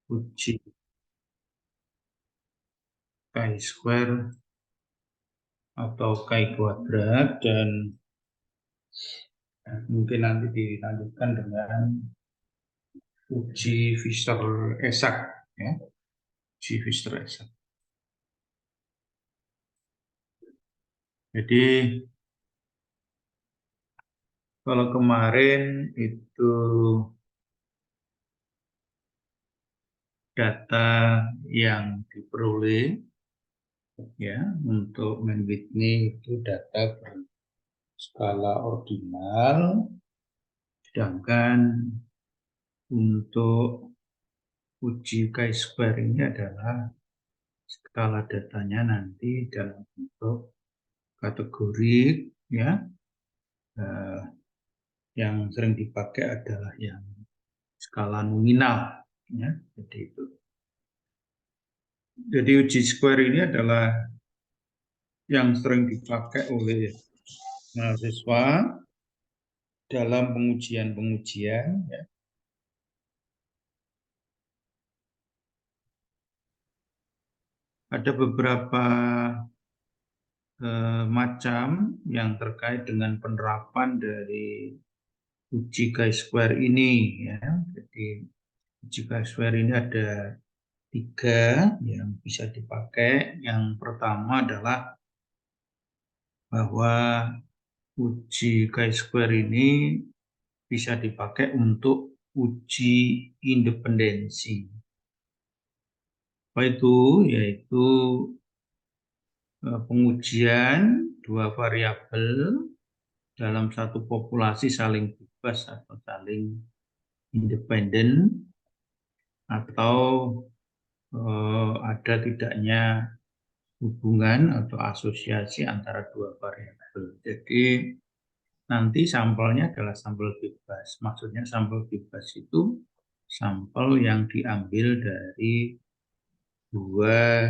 uji chi² atau chi kuadrat, dan mungkin nanti dilanjutkan dengan uji Fischer-Esak, ya, uji Fischer-Esak. Jadi kalau kemarin itu data yang diperoleh, ya, untuk main Whitney itu data berskala ordinal, sedangkan untuk uji chi² ini adalah skala datanya nanti dalam bentuk kategori, ya. Yang sering dipakai adalah yang skala nominal, ya, seperti itu. Jadi uji square ini adalah yang sering dipakai oleh mahasiswa dalam pengujian-pengujian, ya. Ada beberapa macam yang terkait dengan penerapan dari uji chi² ini, ya. Jadi uji chi² ini ada 3 yang bisa dipakai. Yang pertama adalah bahwa uji chi² ini bisa dipakai untuk uji independensi. Apa itu? Yaitu pengujian dua variabel dalam satu populasi saling bebas atau saling independen, atau ada tidaknya hubungan atau asosiasi antara dua variabel. Jadi nanti sampelnya adalah sampel bebas. Maksudnya sampel bebas itu sampel yang diambil dari dua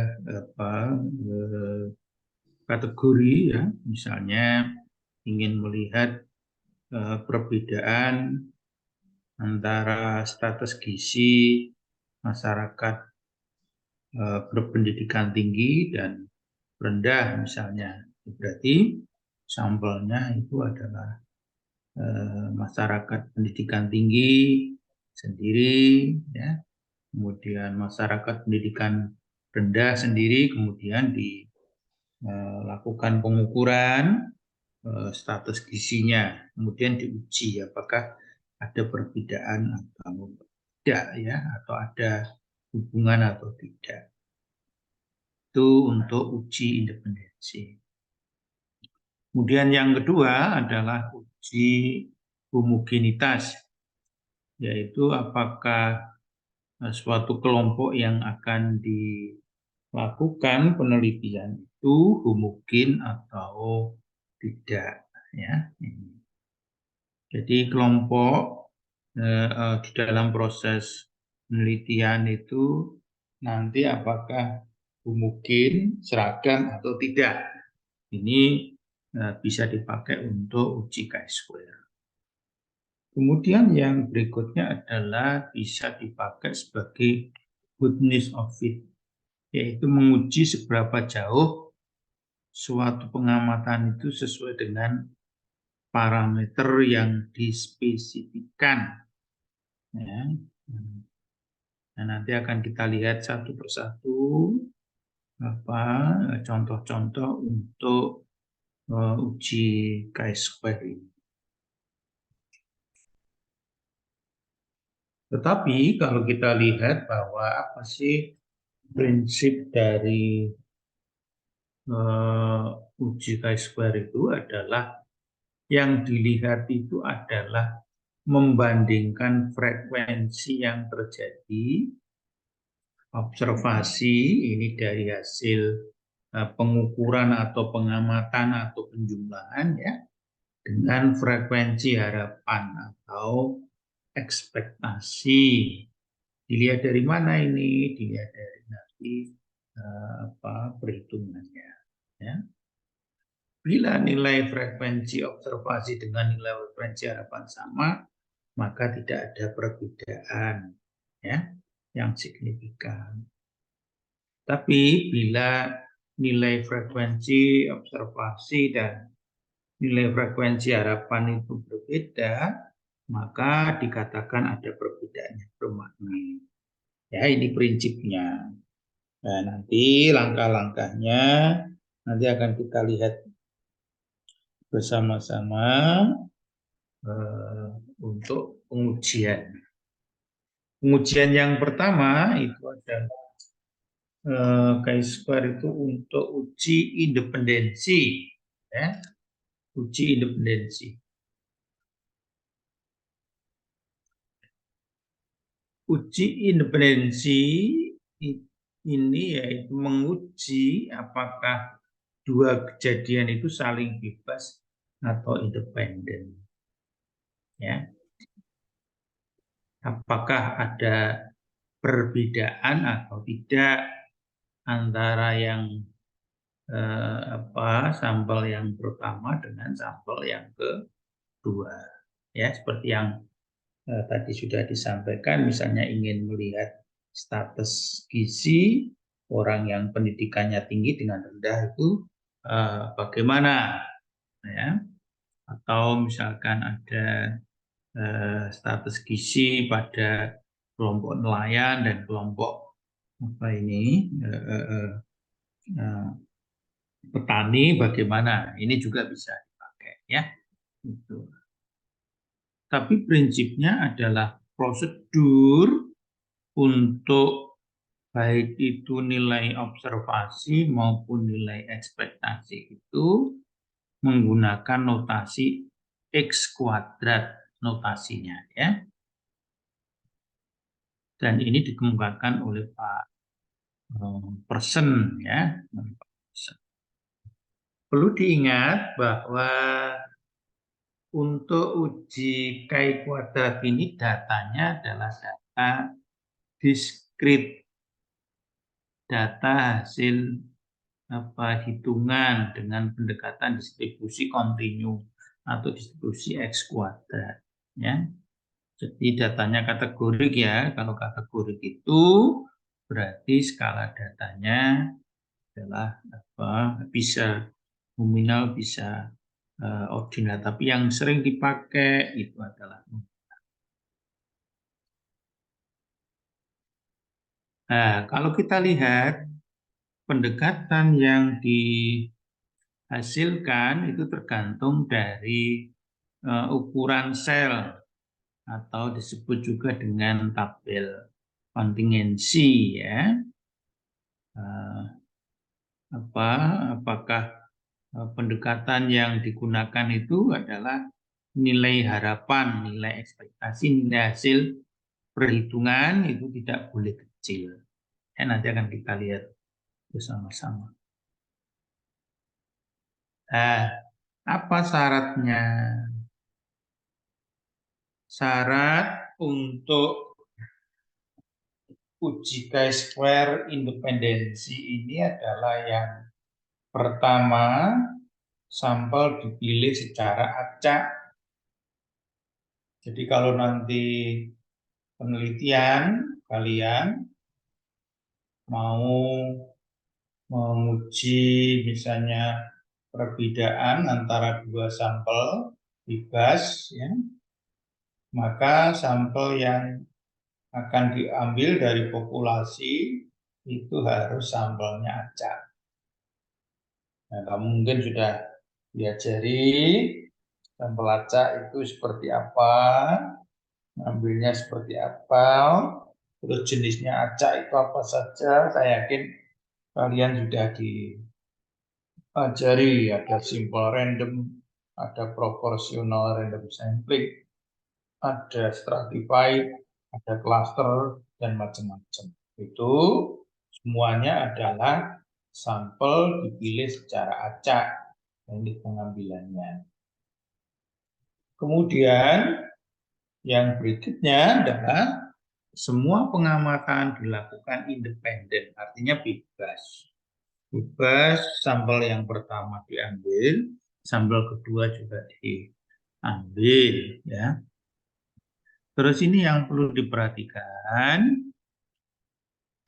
kategori, ya. Misalnya ingin melihat perbedaan antara status gizi masyarakat berpendidikan tinggi dan rendah misalnya. Berarti sampelnya itu adalah masyarakat pendidikan tinggi sendiri, ya. Kemudian masyarakat pendidikan rendah sendiri, kemudian dilakukan pengukuran status gizinya, kemudian diuji apakah ada perbedaan atau tidak, ya, atau ada hubungan atau tidak. Itu untuk uji independensi. Kemudian yang kedua adalah uji homogenitas, yaitu apakah suatu kelompok yang akan dilakukan penelitian itu homogen atau tidak, ya. Jadi kelompok di dalam proses penelitian itu nanti apakah homogen, seragam atau tidak. Ini bisa dipakai untuk uji chi². Kemudian yang berikutnya adalah bisa dipakai sebagai goodness of fit, yaitu menguji seberapa jauh suatu pengamatan itu sesuai dengan parameter yang dispesifikan, ya. Nah, nanti akan kita lihat satu persatu contoh-contoh untuk uji chi² ini. Tetapi kalau kita lihat bahwa apa sih prinsip dari uji chi² itu adalah yang dilihat itu adalah membandingkan frekuensi yang terjadi, observasi ini dari hasil pengukuran atau pengamatan atau penjumlahan, ya, dengan frekuensi harapan atau ekspektasi. Dilihat dari mana ini? Dilihat dari nanti perhitungannya, ya. Bila nilai frekuensi observasi dengan nilai frekuensi harapan sama, maka tidak ada perbedaan, ya. yang signifikan. Tapi bila nilai frekuensi observasi dan nilai frekuensi harapan itu berbeda, maka dikatakan ada perbedaan yang bermakna. Ya, ini prinsipnya. Nah, nanti langkah-langkahnya nanti akan kita lihat bersama-sama untuk pengujian. Pengujian yang pertama itu adalah chi-square itu untuk uji independensi, ya, uji independensi. Uji independensi ini yaitu menguji apakah dua kejadian itu saling bebas atau independen. Ya. Apakah ada perbedaan atau tidak antara yang sampel yang pertama dengan sampel yang kedua. Ya, seperti yang tadi sudah disampaikan, misalnya ingin melihat status gizi orang yang pendidikannya tinggi dengan rendah itu bagaimana, ya? Atau misalkan ada status gizi pada kelompok nelayan dan kelompok petani, bagaimana? Ini juga bisa dipakai, ya. Itu. Tapi prinsipnya adalah prosedur untuk baik itu nilai observasi maupun nilai ekspektasi itu menggunakan notasi X kuadrat notasinya, ya. Dan ini dikemukakan oleh Pak Person, ya. Perlu diingat bahwa untuk uji chi kuadrat ini datanya adalah data diskrit, data hasil hitungan dengan pendekatan distribusi kontinu atau distribusi X kuadrat, ya. Jadi datanya kategorik, ya. Kalau kategorik itu berarti skala datanya adalah bisa nominal, bisa ordinal. Tapi yang sering dipakai itu adalah kalau kita lihat pendekatan yang dihasilkan itu tergantung dari ukuran sel atau disebut juga dengan tabel kontingensi, ya. Apakah pendekatan yang digunakan itu adalah nilai harapan, nilai ekspektasi, nilai hasil perhitungan itu tidak boleh kecil. Nanti akan kita lihat bersama-sama. Apa syaratnya? Syarat untuk uji chi-square independensi ini adalah yang pertama, sampel dipilih secara acak. Jadi kalau nanti penelitian kalian mau menguji misalnya perbedaan antara dua sampel bebas, ya, maka sampel yang akan diambil dari populasi itu harus sampelnya acak. Nah, kamu mungkin sudah diajari sampel acak itu seperti apa, ambilnya seperti apa, terus jenisnya acak itu apa saja. Saya yakin kalian sudah diajari, ada simple random, ada proportional random sampling, ada stratified, ada cluster, dan macam-macam. Itu semuanya adalah sampel dipilih secara acak, teknik pengambilannya. Kemudian yang berikutnya adalah semua pengamatan dilakukan independen, artinya bebas. Bebas, sampel yang pertama diambil, sampel kedua juga diambil, ya. Terus ini yang perlu diperhatikan,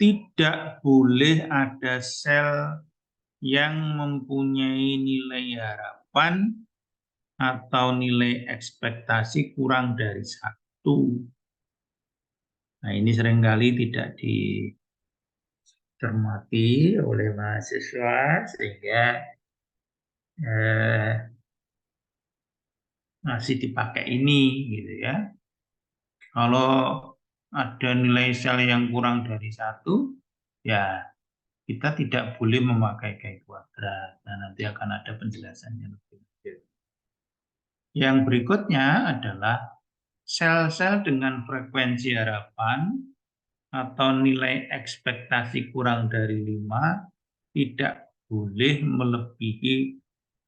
tidak boleh ada sel yang mempunyai nilai harapan atau nilai ekspektasi kurang dari 1. Nah, ini seringkali tidak dicermati oleh mahasiswa sehingga masih dipakai ini gitu ya. Kalau ada nilai sel yang kurang dari 1, ya kita tidak boleh memakai chi kuadrat. Nah, nanti akan ada penjelasannya lebih lanjut. Yang berikutnya adalah sel-sel dengan frekuensi harapan atau nilai ekspektasi kurang dari 5 tidak boleh melebihi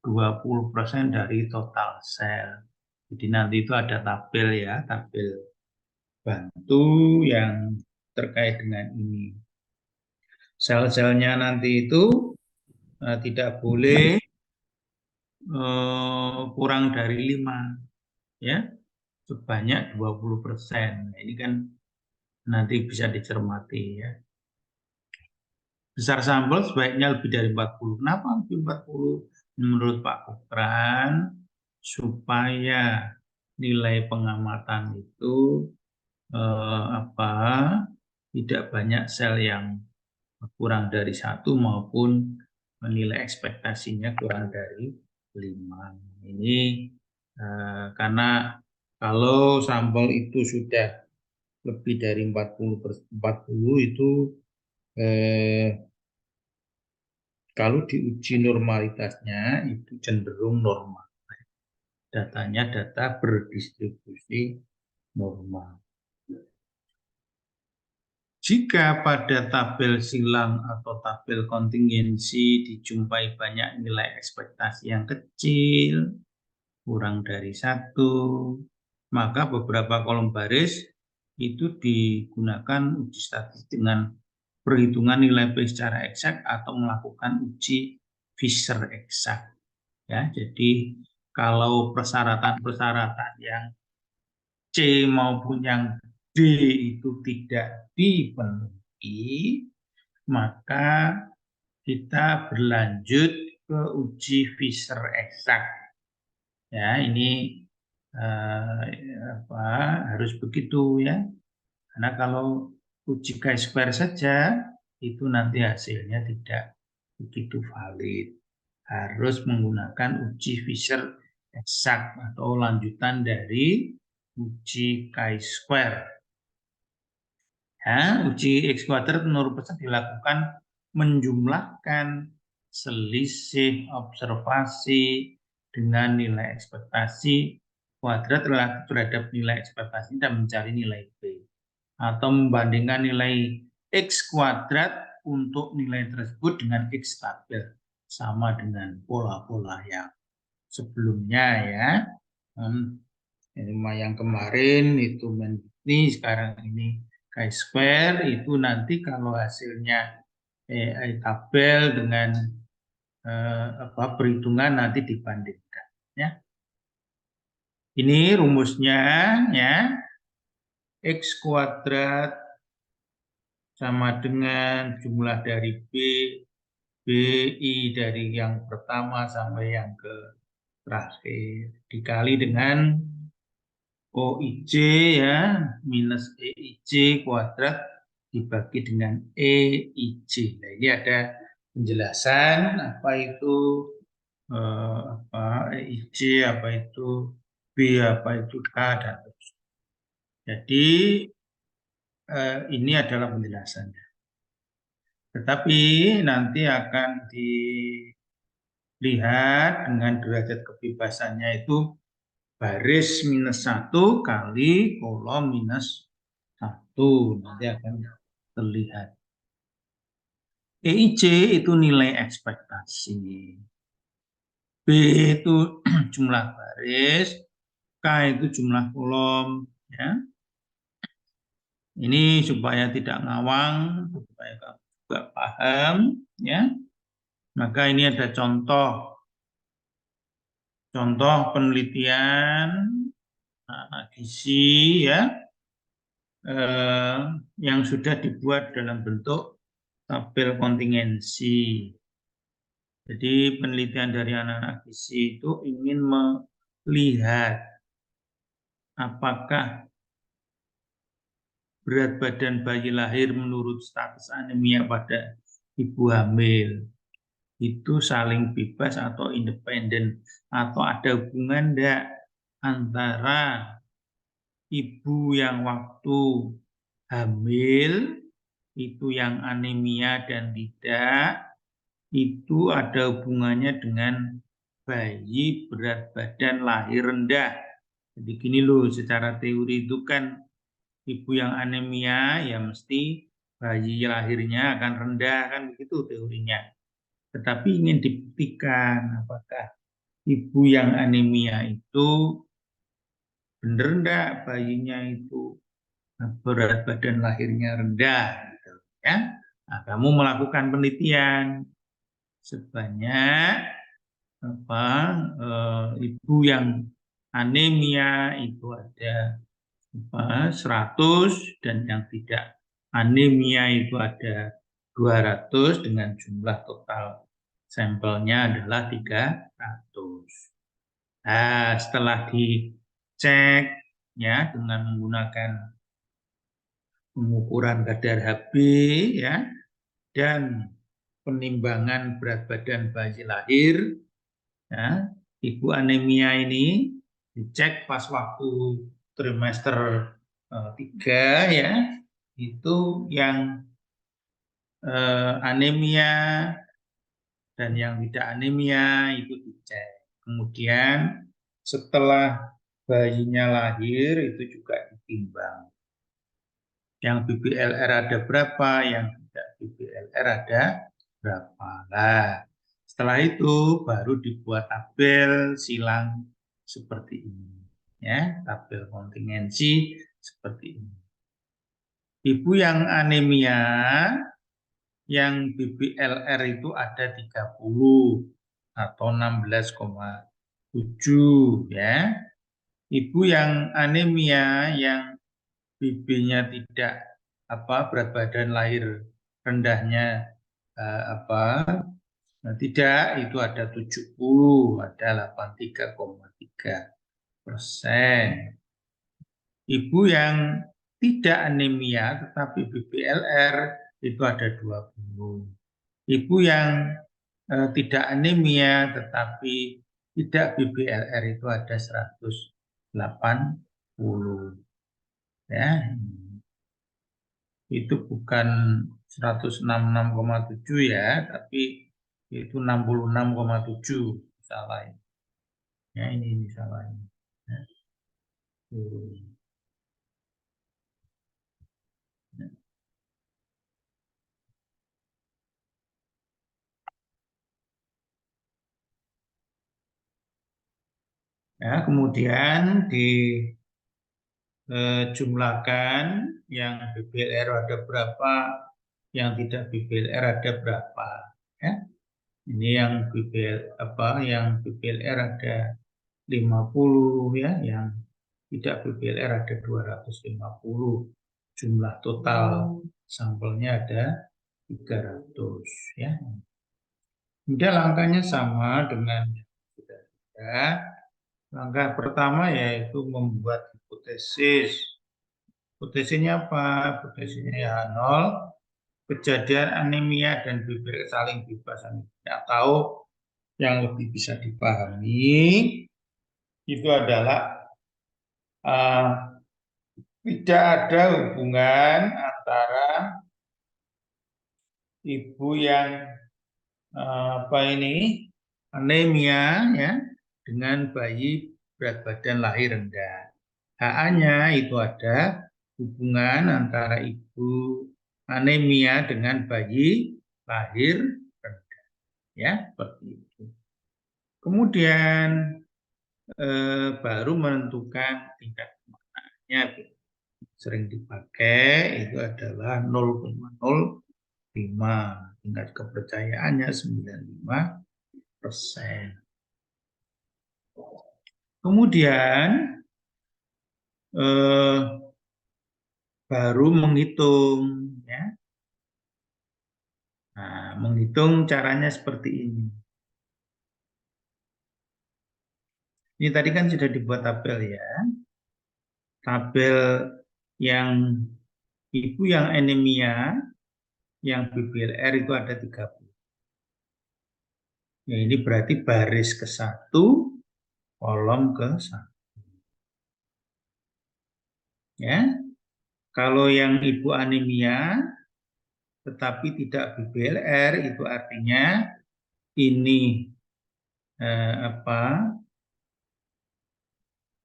20% dari total sel. Jadi nanti itu ada tabel ya, tabel bantu yang terkait dengan ini. Sel-selnya nanti itu tidak boleh kurang dari 5 ya, sebanyak 20%. Nah, ini kan nanti bisa dicermati ya. Besar sampel sebaiknya lebih dari 40. Kenapa lebih 40? Menurut Pak Kukran, supaya nilai pengamatan itu tidak banyak sel yang kurang dari 1 maupun nilai ekspektasinya kurang dari 5. Ini karena kalau sampel itu sudah lebih dari 40 itu kalau diuji normalitasnya itu cenderung normal. Datanya data berdistribusi normal. Jika pada tabel silang atau tabel kontingensi dijumpai banyak nilai ekspektasi yang kecil, kurang dari 1, maka beberapa kolom baris itu digunakan uji statistik dengan perhitungan nilai P secara eksak atau melakukan uji Fisher eksak. Ya, jadi kalau persyaratan-persyaratan yang C maupun yang D itu tidak dipenuhi, maka kita berlanjut ke uji Fisher eksak. Ya, ini harus begitu ya. Karena kalau uji chi-square saja itu nanti hasilnya tidak begitu valid. Harus menggunakan uji Fisher eksak atau lanjutan dari uji chi-square. Ya, uji X kuadrat menurut pesan dilakukan menjumlahkan selisih observasi dengan nilai ekspektasi kuadrat relatif terhadap nilai ekspektasi dan mencari nilai P. Atau membandingkan nilai X kuadrat untuk nilai tersebut dengan X tabel. Sama dengan pola-pola yang sebelumnya ya. Yang kemarin itu ini sekarang ini chi-square itu nanti kalau hasilnya tabel dengan perhitungan nanti dibandingkan ya. Ini rumusnya ya. X kuadrat sama dengan jumlah dari BI dari yang pertama sampai yang ke terakhir dikali dengan OIC ya minus EIC kuadrat dibagi dengan EIC. Nah, ini ada penjelasan apa itu EIC, apa itu B, apa itu K dan terusnya. Jadi ini adalah penjelasannya. Tetapi nanti akan dilihat dengan derajat kebebasannya itu baris minus 1 kali kolom minus 1. Nanti akan terlihat. EIC itu nilai ekspektasi. B itu jumlah baris. K itu jumlah kolom. Ya. Ini supaya tidak ngawang, supaya kamu juga paham. Ya. Maka ini ada contoh. Contoh penelitian anak gizi ya. yang sudah dibuat dalam bentuk tabel kontingensi. Jadi penelitian dari anak-anak gizi itu ingin melihat apakah berat badan bayi lahir menurut status anemia pada ibu hamil itu saling bebas atau independen, atau ada hubungan enggak antara ibu yang waktu hamil itu yang anemia dan tidak, itu ada hubungannya dengan bayi berat badan lahir rendah. Jadi gini loh, secara teori itu kan ibu yang anemia ya mesti bayi lahirnya akan rendah, kan begitu teorinya. Tetapi ingin dibuktikan apakah ibu yang anemia itu benar enggak bayinya itu berat badan lahirnya rendah gitu, ya. Nah, kamu melakukan penelitian sebanyak ibu yang anemia itu ada 100 dan yang tidak anemia itu ada 200 dengan jumlah total sampelnya adalah 300. Nah, setelah dicek ya dengan menggunakan pengukuran kadar Hb ya dan penimbangan berat badan bayi lahir, ya, ibu anemia ini dicek pas waktu trimester 3 ya, itu yang anemia dan yang tidak anemia itu dicek. Kemudian setelah bayinya lahir itu juga ditimbang. Yang BBLR ada berapa, yang tidak BBLR ada berapa. Nah, setelah itu baru dibuat tabel silang seperti ini. Ya, tabel kontingensi seperti ini. Ibu yang anemia, yang BBLR itu ada 30 atau 16,7 ya. Ibu yang anemia yang BB-nya tidak berat badan lahir rendahnya tidak, itu ada 70, ada 83,3%. Ibu yang tidak anemia tetapi BBLR itu ada 20. Ibu yang tidak anemia tetapi tidak BBLR itu ada 180. Ya. Itu bukan 166,7 ya, tapi itu 66,7, salah. Ya, ini salah. Ya. Ya, kemudian dijumlahkan yang BBLR ada berapa, yang tidak BBLR ada berapa. Ya. Ini yang BBLR ada 50 ya, yang tidak BBLR ada 250. Jumlah total sampelnya ada 300 ya. Kemudian langkahnya sama dengan yang sudah ada. Langkah pertama yaitu membuat hipotesis. Hipotesisnya apa? Hipotesisnya ya 0, kejadian anemia dan BBLR saling bebas anemia. Atau yang lebih bisa dipahami itu adalah tidak ada hubungan antara ibu yang anemia ya dengan bayi berat badan lahir rendah. HA-nya itu ada hubungan antara ibu anemia dengan bayi lahir rendah. Ya, seperti itu. Kemudian baru menentukan tingkat kemaknaannya. Sering dipakai itu adalah 0,05. Tingkat kepercayaannya 95%. Kemudian baru menghitung, ya. Nah, menghitung caranya seperti ini. Ini tadi kan sudah dibuat tabel ya. Tabel yang ibu yang anemia, yang BBLR itu ada 30. Ya, ini berarti baris ke-1, kolom ke-1. Ya. Kalau yang ibu anemia tetapi tidak BBLR itu artinya ini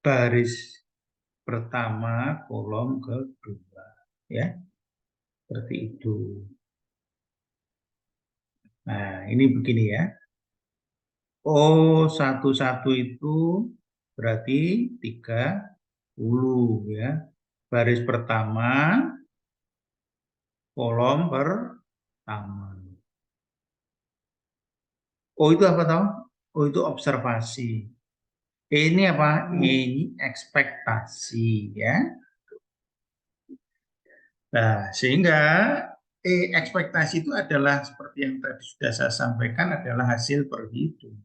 baris pertama kolom kedua, ya, seperti itu. Nah, ini begini ya. O11 itu berarti 30 ya. Baris pertama kolom pertama. O itu apa tahu? O itu observasi. Ini apa? Ini ekspektasi ya. Nah, sehingga ekspektasi itu adalah seperti yang tadi sudah saya sampaikan adalah hasil perhitungan.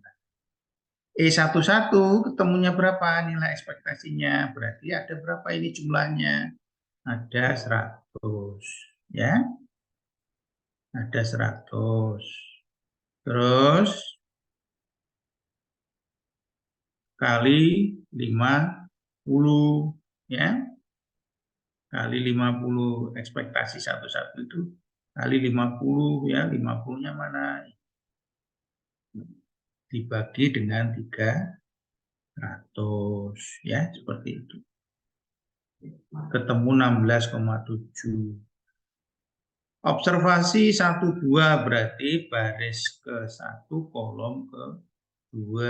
E11 ketemunya berapa nilai ekspektasinya? Berarti ada berapa ini jumlahnya? Ada 100 ya. Ada 100. Terus kali 50 ya. Kali 50 ekspektasi 11 itu kali 50 ya. 50-nya mana? Dibagi dengan 300 ya, seperti itu. Ketemu 16,7. Observasi 1,2 berarti baris ke-1 kolom ke-2.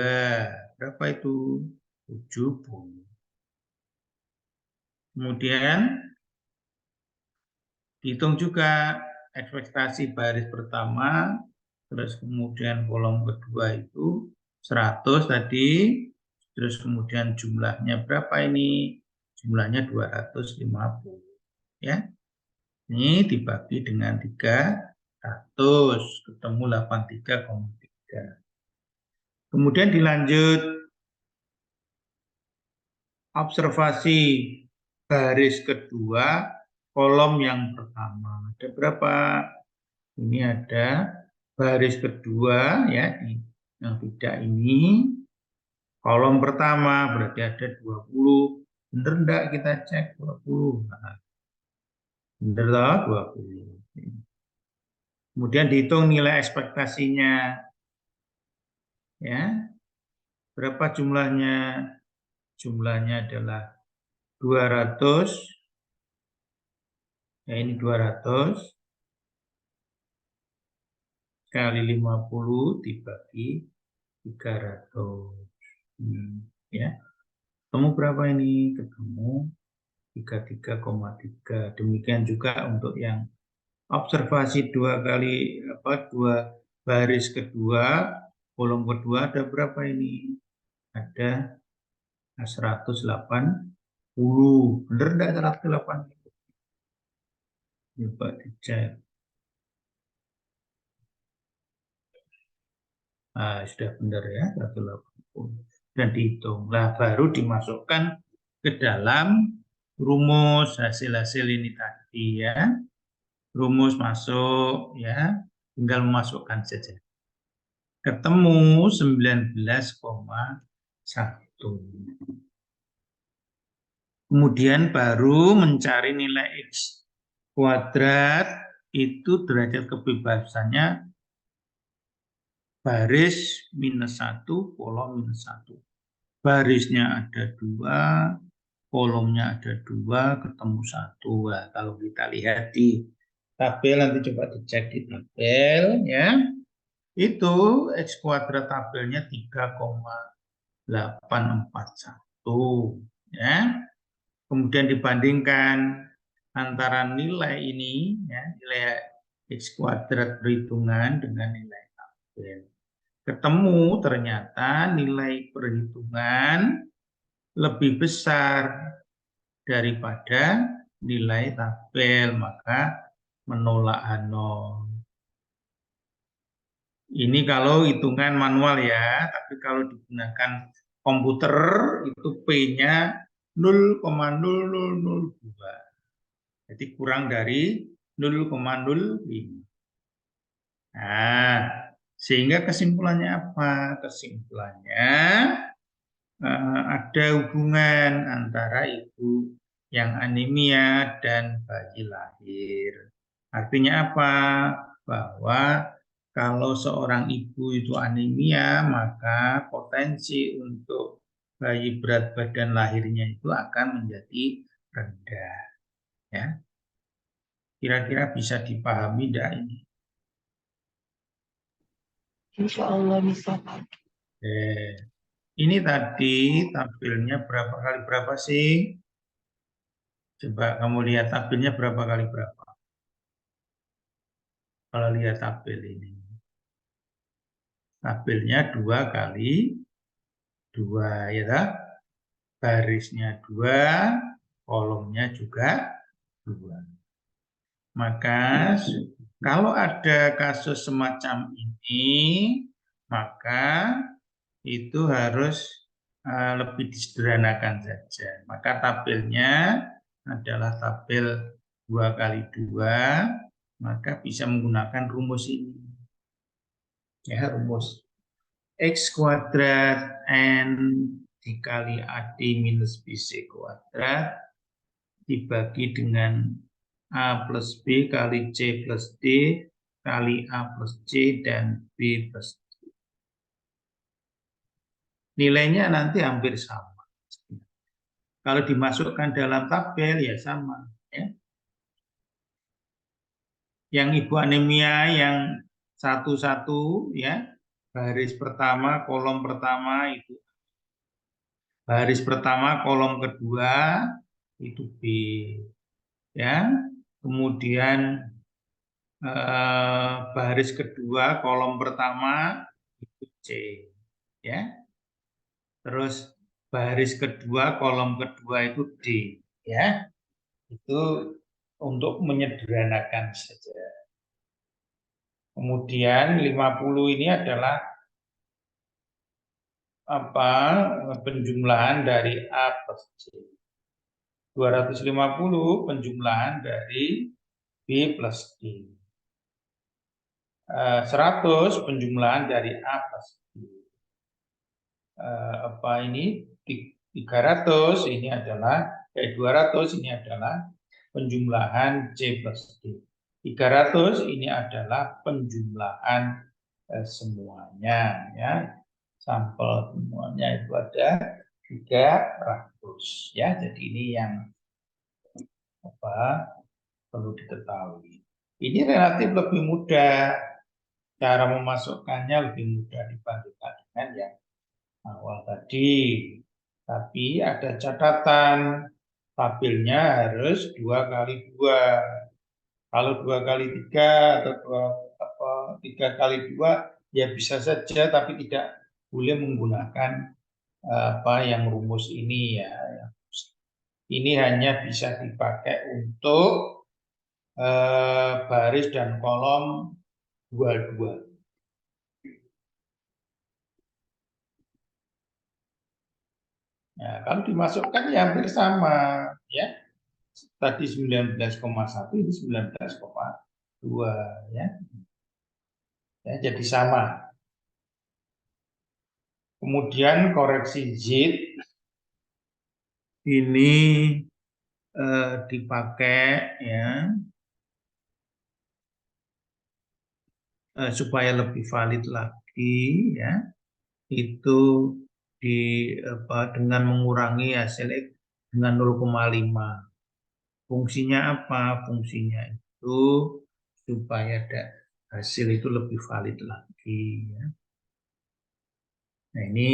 Berapa itu? 70. Kemudian hitung juga ekspektasi baris pertama, terus kemudian kolom kedua itu 100 tadi, terus kemudian jumlahnya berapa ini? Jumlahnya 250. Ya. Ini dibagi dengan 300, ketemu 83,3. Kemudian dilanjut observasi baris kedua, kolom yang pertama. Ada berapa? Ini ada baris kedua ya, yang tidak ini. Kolom pertama berarti ada 20. Benar enggak kita cek 20? Nah, benar 20. Kemudian dihitung nilai ekspektasinya. Ya. Berapa jumlahnya? Jumlahnya adalah 200. Ya, ini 200 kali 50 dibagi 300. Ya. Ketemu berapa ini? Ketemu 33,3. Demikian juga untuk yang observasi dua baris kedua, kolom kedua ada berapa ini? Ada 180. Benar enggak 180? Coba dicek. Nah, sudah benar ya, 180. Dan dihitung. Nah, baru dimasukkan ke dalam rumus hasil-hasil ini tadi ya. Rumus masuk ya, tinggal memasukkan saja. Ketemu 19,1. Kemudian baru mencari nilai X kuadrat, itu derajat kebebasannya baris -1, kolom -1. Barisnya ada 2, kolomnya ada 2, ketemu 1. Nah, kalau kita lihat di tabel, nanti coba dicek di tabel ya. Itu X kuadrat tabelnya 3,841 ya. Kemudian dibandingkan antara nilai ini ya, nilai X kuadrat perhitungan dengan nilai tabel. Ketemu ternyata nilai perhitungan lebih besar daripada nilai tabel, maka menolak H0. Ini kalau hitungan manual ya, tapi kalau digunakan komputer itu P-nya 0,0002. Jadi kurang dari 0,05. Nah, sehingga kesimpulannya apa? Kesimpulannya ada hubungan antara ibu yang anemia dan bayi lahir. Artinya apa? Bahwa kalau seorang ibu itu anemia, maka potensi untuk bayi berat badan lahirnya itu akan menjadi rendah. Ya, kira-kira bisa dipahami tidak ini? Insya Allah bisa, Pak. Ini tadi tabelnya berapa kali berapa sih? Coba kamu lihat tabelnya berapa kali berapa. Kalau lihat tabel ini. Tabelnya 2 kali 2 ya tak? Barisnya 2, kolomnya juga 2. Maka kalau ada kasus semacam ini, maka itu harus lebih disederhanakan saja. Maka tabelnya adalah tabel 2 kali 2, maka bisa menggunakan rumus ini. Ya, rumus X kuadrat N dikali AD minus BC kuadrat dibagi dengan A plus B kali C plus D kali A plus C dan B plus D. Nilainya nanti hampir sama. Kalau dimasukkan dalam tabel ya sama. Ya. Yang ibu anemia yang satu-satu ya, baris pertama, kolom pertama itu baris pertama, kolom kedua itu B, ya. Kemudian baris kedua, kolom pertama itu C, ya. Terus baris kedua, kolom kedua itu D, ya. Itu untuk menyederhanakan saja. Kemudian 50 ini adalah penjumlahan dari A plus C. 250 penjumlahan dari B plus D. 100 penjumlahan dari A plus B. 300 ini adalah 200 ini adalah penjumlahan C plus D. 300 ini adalah penjumlahan semuanya ya. Sampel semuanya itu ada 300 ya. Jadi ini yang perlu diketahui. Ini relatif lebih mudah, cara memasukkannya lebih mudah dibandingkan dengan yang awal tadi. Tapi ada catatan, tabelnya harus 2 kali 2. Kalau 2 kali 3 atau 3 kali 2 ya bisa saja, tapi tidak boleh menggunakan yang rumus ini ya. Ini hanya bisa dipakai untuk baris dan kolom 22. Nah, kalau dimasukkan ya hampir sama ya. Tadi 19,1 ini 19,2 ya. Ya, jadi sama. Kemudian koreksi Z ini dipakai ya supaya lebih valid lagi ya. Itu dengan mengurangi hasil X dengan 0,5. Fungsinya apa? Fungsinya itu supaya hasil itu lebih valid lagi ya. Nah, ini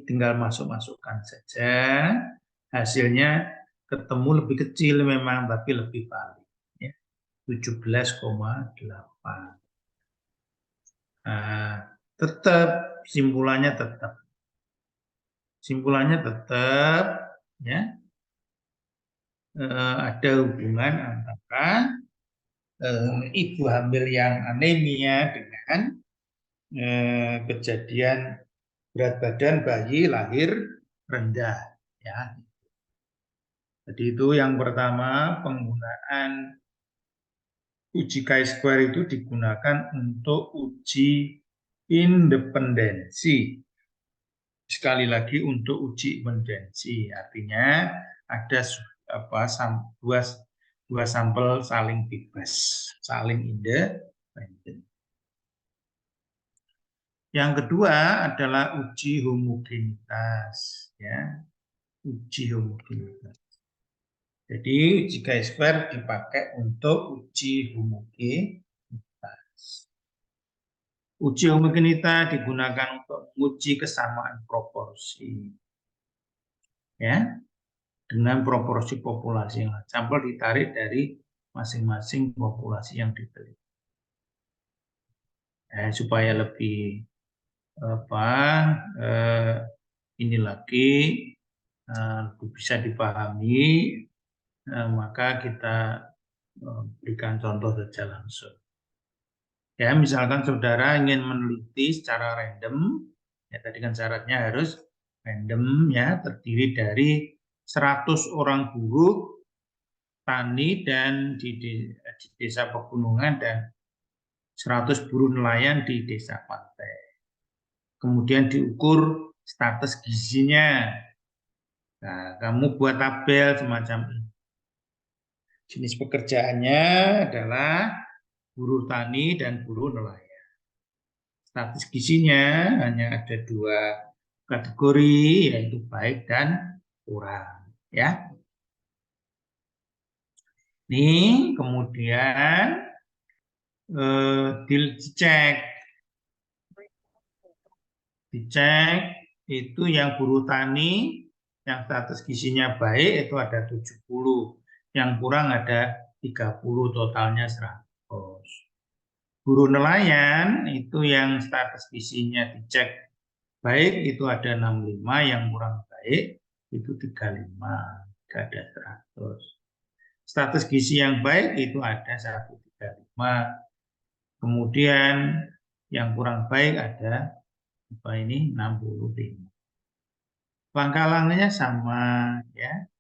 tinggal masukkan saja. Hasilnya ketemu lebih kecil memang, tapi lebih valid. Ya. 17,8. Nah, tetap simpulannya tetap. Simpulannya tetap ya. ada hubungan antara ibu hamil yang anemia dengan kejadian berat badan bayi lahir rendah, ya. Jadi itu yang pertama, penggunaan uji chi-square itu digunakan untuk uji independensi. Sekali lagi untuk uji independensi, artinya ada dua sampel saling bebas, saling independen. Yang kedua adalah uji homogenitas, ya, uji homogenitas. Jadi uji chi-square dipakai untuk uji homogenitas. Uji homogenitas digunakan untuk menguji kesamaan proporsi, ya, dengan proporsi populasi yang sampel ditarik dari masing-masing populasi yang diteliti, supaya lebih ini lagi bisa dipahami, maka kita berikan contoh saja langsung. Ya, misalkan saudara ingin meneliti secara random, ya tadi kan syaratnya harus random, ya, terdiri dari 100 orang buruh tani dan di desa pegunungan dan 100 buruh nelayan di desa pantai. Kemudian diukur status gizinya. Nah, kamu buat tabel semacam ini. Jenis pekerjaannya adalah buruh tani dan buruh nelayan. Status gizinya hanya ada 2 kategori, yaitu baik dan kurang, ya. Ini kemudian dicek itu yang buruh tani yang status gizinya baik itu ada 70, yang kurang ada 30, totalnya 100. Buruh nelayan itu yang status gizinya dicek baik itu ada 65, yang kurang baik itu 35, ada 100. Status gizi yang baik itu ada 135. Kemudian yang kurang baik ada 65. Langkah-langkahnya sama, ya.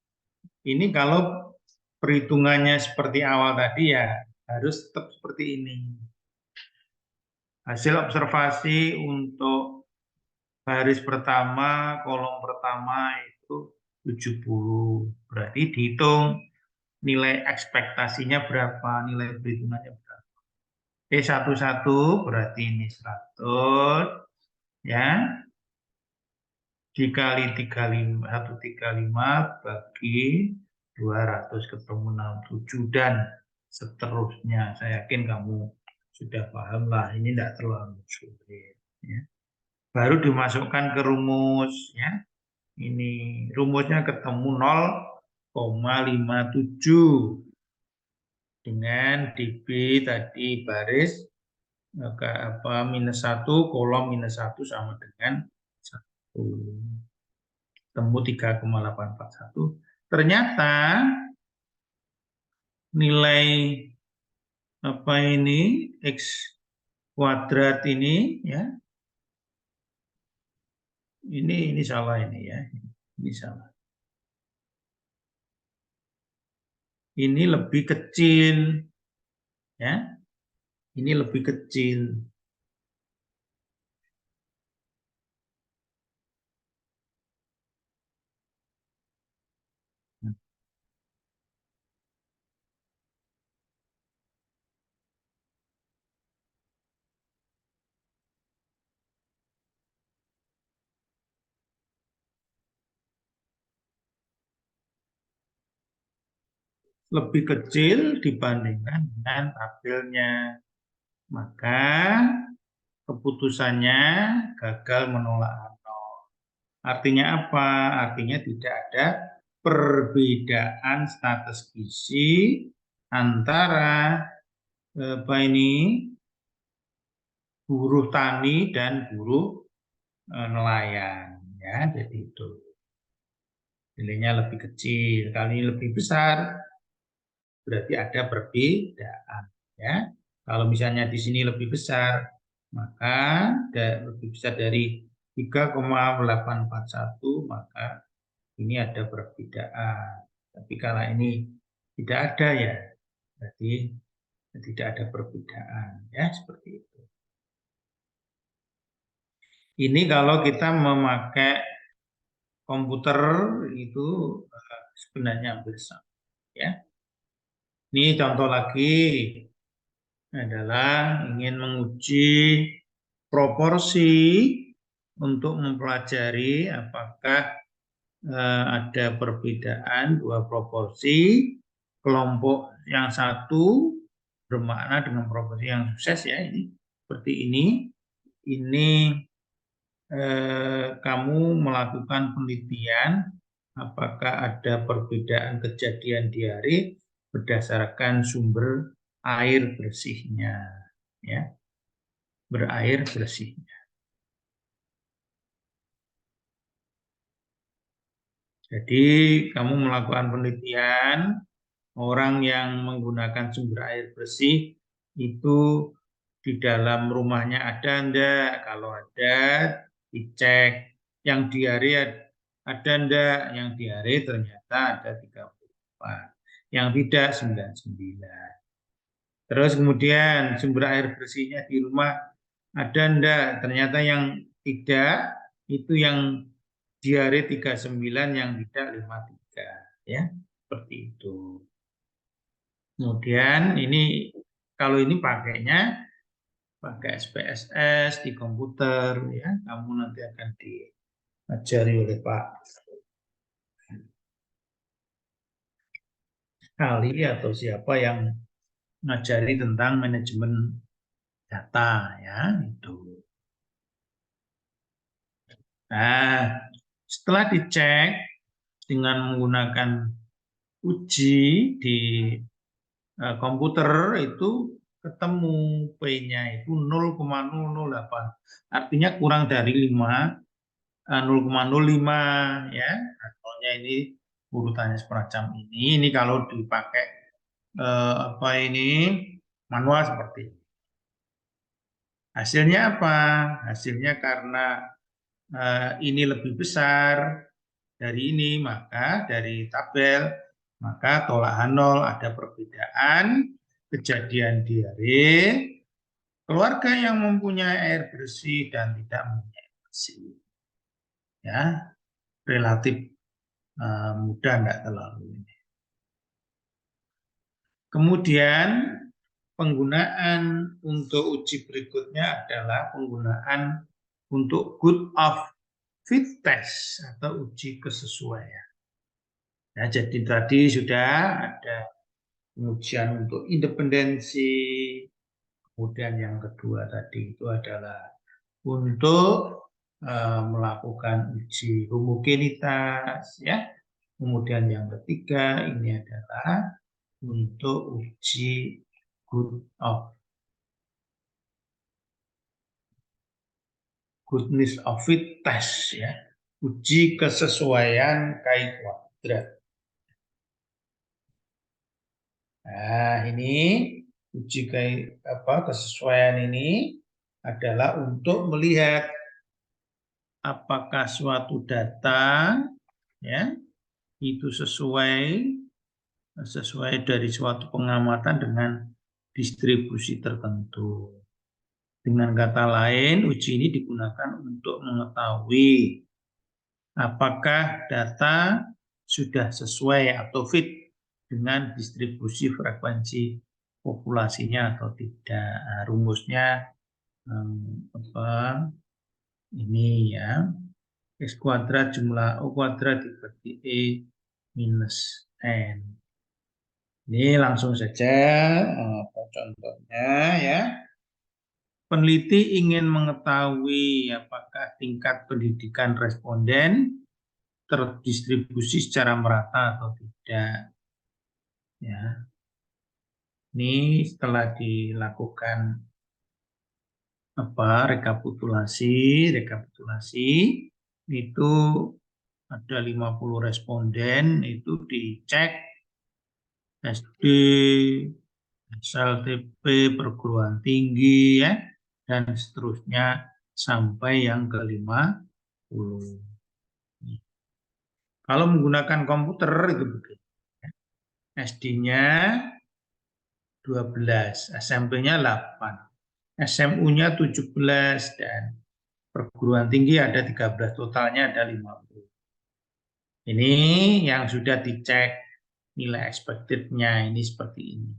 Ini kalau perhitungannya seperti awal tadi, ya harus tetap seperti ini. Hasil observasi untuk baris pertama, kolom pertama itu 70. Berarti dihitung nilai ekspektasinya berapa, nilai perhitungannya berapa. P11 berarti ini 100, ya. Dikali 135 bagi 200 ketemu 67 dan seterusnya. Saya yakin kamu sudah paham lah, ini tidak terlalu sulit, ya. Baru dimasukkan ke rumus, ya. Ini rumusnya ketemu 0,57 dengan DB tadi baris -1, kolom -1 sama dengan 1. Temu 3,841. Ternyata nilai X kuadrat ini, ya. Ini salah ini, ya. Ini salah. Ini lebih kecil, ya. Ini lebih kecil. Lebih kecil dibandingkan dengan tabelnya. Maka keputusannya gagal menolak nol. Artinya apa? Artinya tidak ada perbedaan status gizi antara buruh tani dan buruh nelayan, ya. Jadi itu. nilainya lebih kecil. Kalau ini lebih besar, berarti ada perbedaan. Ya, kalau misalnya di sini lebih besar, maka lebih besar dari 3,841, maka ini ada perbedaan. Tapi kalau ini tidak ada ya, berarti tidak ada perbedaan. Ya, seperti itu. Ini kalau kita memakai komputer itu sebenarnya hampir sama. Ya. Ini contoh lagi adalah ingin menguji proporsi untuk mempelajari apakah ada perbedaan dua proporsi kelompok yang satu bermakna dengan proporsi yang sukses ya ini seperti ini kamu melakukan penelitian apakah ada perbedaan kejadian diare berdasarkan sumber air bersihnya ya berair bersihnya. Jadi kamu melakukan penelitian orang yang menggunakan sumber air bersih itu di dalam rumahnya ada enggak? Kalau ada, dicek. Yang diare ada enggak? Yang diare ternyata ada 34. Yang tidak 99. Terus kemudian sumber air bersihnya di rumah ada enggak? Ternyata yang tidak itu yang diare 39, yang tidak 53. Ya, seperti itu. Kemudian ini kalau ini pakainya pakai SPSS di komputer ya, kamu nanti akan diajari oleh Pak Ali atau siapa yang ngajari tentang manajemen data ya itu. Nah, setelah dicek dengan menggunakan uji di komputer itu ketemu P-nya itu 0,008. Artinya kurang dari 0,05 ya. Contohnya ini urutannya semacam ini. Ini kalau dipakai apa ini manual seperti ini. Hasilnya apa? Hasilnya karena ini lebih besar dari ini, maka dari tabel, maka tolakan 0 ada perbedaan kejadian diare, keluarga yang mempunyai air bersih dan tidak mempunyai air bersih. Ya, relatif mudah, enggak terlalu ini. Kemudian penggunaan untuk uji berikutnya adalah penggunaan untuk good of fit test atau uji kesesuaian. Ya, jadi tadi sudah ada pengujian untuk independensi, kemudian yang kedua tadi itu adalah untuk melakukan uji homogenitas, ya. Kemudian yang ketiga ini adalah untuk uji good of goodness of fit test ya, uji kesesuaian Chi-kuadrat. Nah, ini uji kesesuaian ini adalah untuk melihat apakah suatu data ya itu sesuai dari suatu pengamatan dengan distribusi tertentu. Dengan kata lain, uji ini digunakan untuk mengetahui apakah data sudah sesuai atau fit dengan distribusi frekuensi populasinya atau tidak. Nah, rumusnya ini ya, X kuadrat jumlah O kuadrat dibagi E minus N. Ini langsung saja contohnya ya. Peneliti ingin mengetahui apakah tingkat pendidikan responden terdistribusi secara merata atau tidak. Ya. Ini setelah dilakukan rekapitulasi itu ada 50 responden, itu dicek SD, SLTP, perguruan tinggi, ya, dan seterusnya sampai yang ke-50. Kalau menggunakan komputer itu begini. SD-nya 12, SMP-nya 8, SMU-nya 17, dan perguruan tinggi ada 13, totalnya ada 50. Ini yang sudah dicek nilai expected-nya, ini seperti ini.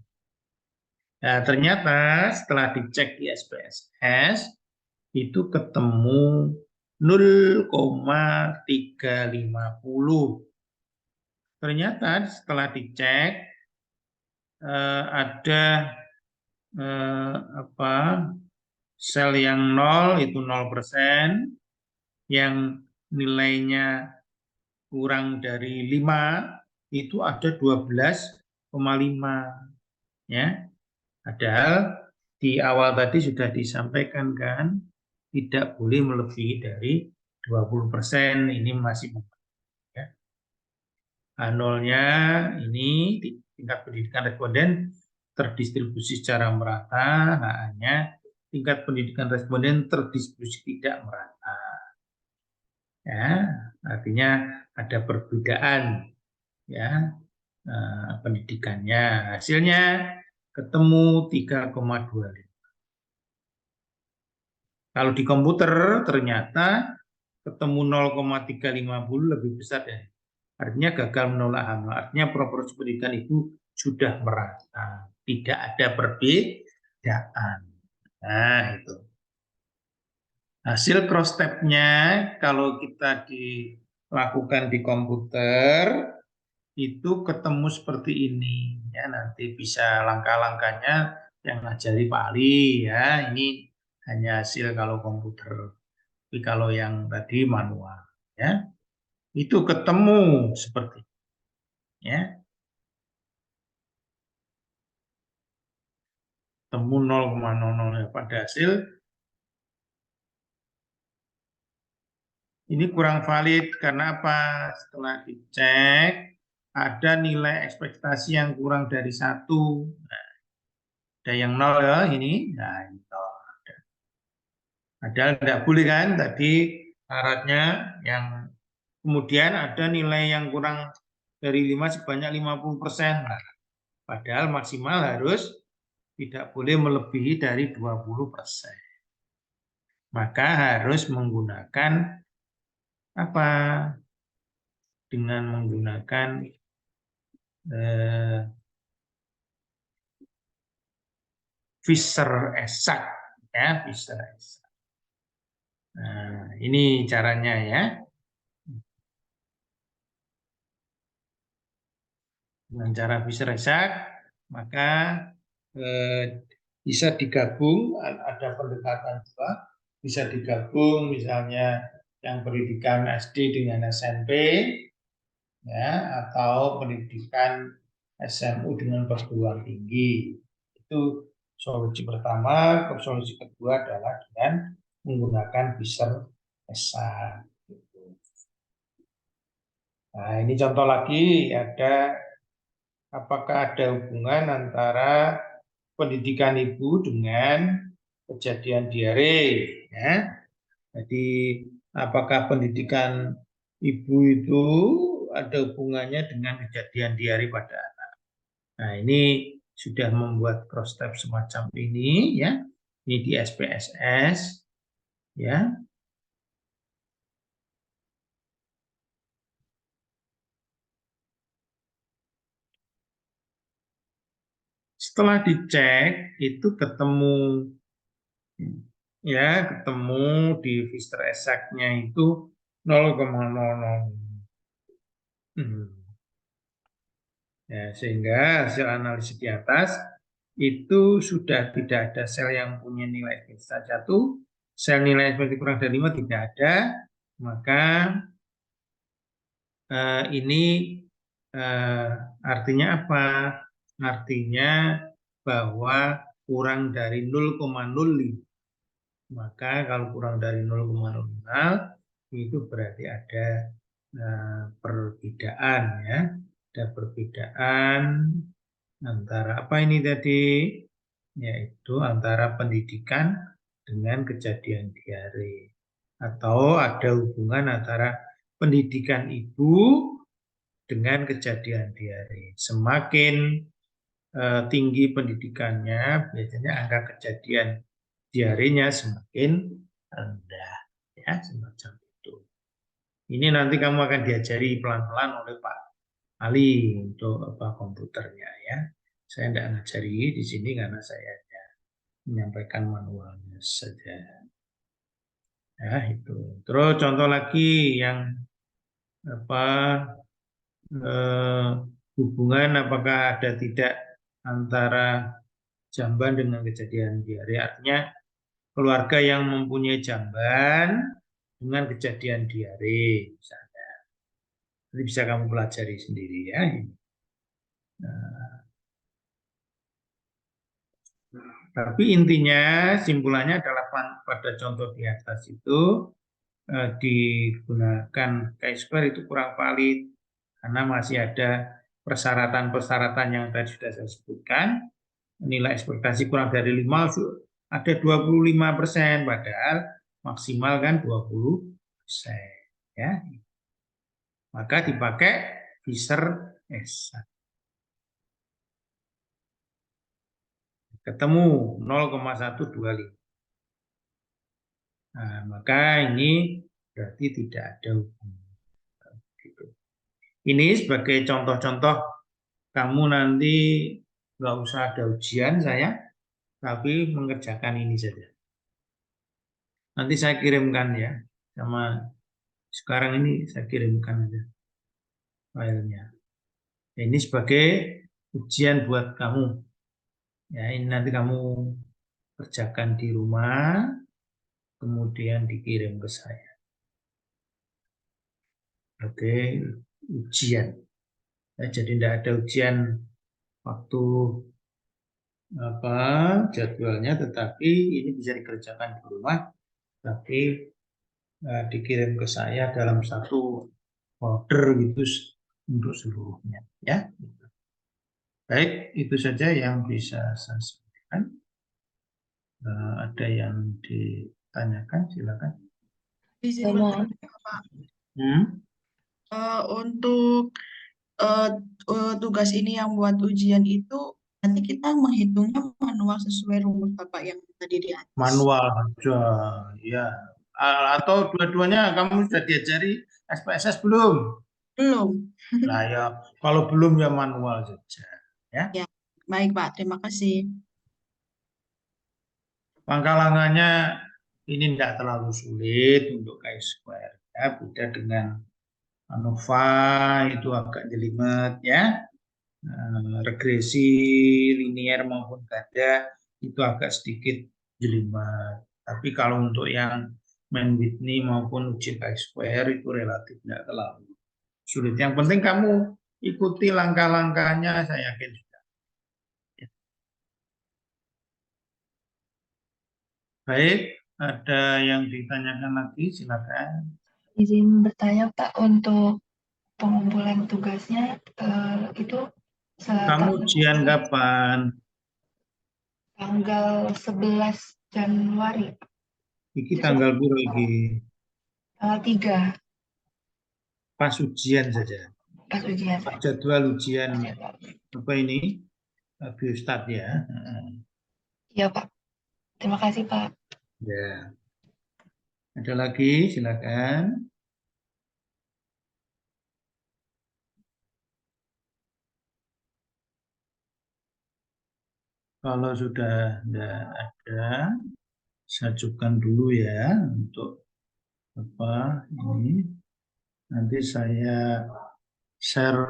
Nah, ternyata setelah dicek di SPSS, itu ketemu 0,350. Ternyata setelah dicek ada sel yang 0 itu 0%, yang nilainya kurang dari 5 itu ada 12,5, ya. Padahal di awal tadi sudah disampaikan kan, tidak boleh melebihi dari 20%, ini masih ya. Nolnya ini tingkat pendidikan responden terdistribusi secara merata, HA-nya tingkat pendidikan responden terdistribusi tidak merata. Ya, artinya ada perbedaan, ya, pendidikannya. Hasilnya ketemu 3,25. Kalau di komputer ternyata ketemu 0,350 lebih besar, ya. Artinya gagal menolak hama. Artinya proporsi pendidikan itu sudah merata, tidak ada perbedaan. Nah, itu. Hasil cross step-nya kalau kita dilakukan di komputer itu ketemu seperti ini, ya. Nanti bisa langkah-langkahnya yang ngajari Pak Ali, ya. Ini hanya hasil kalau komputer. Tapi kalau yang tadi manual, ya, itu ketemu seperti, ya, temu 0,00, ya. Pada hasil ini kurang valid karena apa? Setelah dicek ada nilai ekspektasi yang kurang dari 1. Ada yang 0, ya, ini. Nah, ini 0. Padahal tidak boleh kan tadi syaratnya yang kemudian ada nilai yang kurang dari 5 sebanyak 50%. Nah, padahal maksimal harus tidak boleh melebihi dari 20%. Maka harus menggunakan apa? Dengan menggunakan Fisher-Essak, ya, Fisher-Essak. Nah, ini caranya, ya. Dengan cara Fisher-Essak, maka bisa digabung, ada pendekatan juga, bisa digabung misalnya yang pendidikan SD dengan SMP, ya, atau pendidikan SMU dengan perguruan tinggi. Itu solusi pertama. Solusi kedua adalah dengan menggunakan Fisher-Essak. Nah, ini contoh lagi, ada apakah ada hubungan antara pendidikan ibu dengan kejadian diare, ya. Jadi apakah pendidikan ibu itu ada hubungannya dengan kejadian diare pada anak. Nah, ini sudah membuat cross step semacam ini, ya. Ini di SPSS, ya. Setelah dicek itu ketemu, ya, ketemu di Fisher-Essak-nya itu 0,00. Ya, sehingga hasil analisis di atas itu sudah tidak ada sel yang punya nilai ekspektasi 1, sel nilai ekspektasi kurang dari 5 tidak ada, maka ini artinya apa? Artinya bahwa kurang dari 0,05. Maka kalau kurang dari 0,05 itu berarti ada perbedaan ya. Ada perbedaan antara apa ini tadi? Yaitu antara pendidikan dengan kejadian diare. Atau ada hubungan antara pendidikan ibu dengan kejadian diare. Semakin tinggi pendidikannya, biasanya angka kejadian diarenya semakin rendah. Ya, semacam itu. Ini nanti kamu akan diajari pelan-pelan oleh Pak Ali untuk komputernya ya. Saya tidak ngajari di sini karena saya hanya menyampaikan manualnya saja. Ya, itu. Terus contoh lagi yang hubungan apakah ada tidak antara jamban dengan kejadian diare. Artinya keluarga yang mempunyai jamban dengan kejadian diare misalnya. Nanti bisa kamu pelajari sendiri ya. Nah, tapi intinya simpulannya adalah pada contoh di atas itu digunakan chi-square itu kurang valid karena masih ada persyaratan-persyaratan yang tadi sudah saya sebutkan. Nilai ekspektasi kurang dari 5 ada 25%, padahal maksimal kan 20%. Ya. Maka dipakai Fisher S. Ketemu 0,125. Nah, maka ini berarti tidak ada hubungan. Gitu. Ini sebagai contoh-contoh, kamu nanti nggak usah ada ujian saya, tapi mengerjakan ini saja. Nanti saya kirimkan ya, sama sekarang ini saya kirimkan aja filenya. Ini sebagai ujian buat kamu. Ya, ini nanti kamu kerjakan di rumah, kemudian dikirim ke saya. Oke, ujian. Ya, jadi tidak ada ujian waktu jadwalnya, tetapi ini bisa dikerjakan di rumah, tapi dikirim ke saya dalam satu folder gitu untuk seluruhnya. Ya, baik, itu saja yang bisa saya sampaikan. Ada yang ditanyakan, silakan. Izin bertanya, Pak. Untuk tugas ini yang buat ujian itu nanti kita menghitungnya manual sesuai rumus Bapak yang tadi di atas. Manual aja, ya. Atau dua-duanya kamu sudah diajari SPSS belum? Belum. Nah ya, kalau belum ya manual saja. Ya. Ya, baik Pak, terima kasih. Langkah-langkahnya ini tidak terlalu sulit untuk chi-square. Ya, beda dengan ANOVA itu agak jelimet ya. Regresi linier maupun ganda itu agak sedikit jelimet. Tapi kalau untuk yang main Whitney maupun uji chi-square itu relatif tidak terlalu sulit. Yang penting kamu ikuti langkah-langkahnya, saya yakin sudah. Ya. Baik, ada yang ditanyakan lagi, silakan. Izin bertanya Pak, untuk pengumpulan tugasnya itu Kamu ujian kapan? tanggal 11 Januari. Iki tanggal berapa iki? Tanggal 3 Pas ujian saja. pas ujian. Pas jadwal ujian apa ini? Biostat ya. Iya Pak. Terima kasih Pak. Ya. Ada lagi, silakan. Kalau sudah tidak ada, saya ajukan dulu ya untuk apa ini. Nanti saya share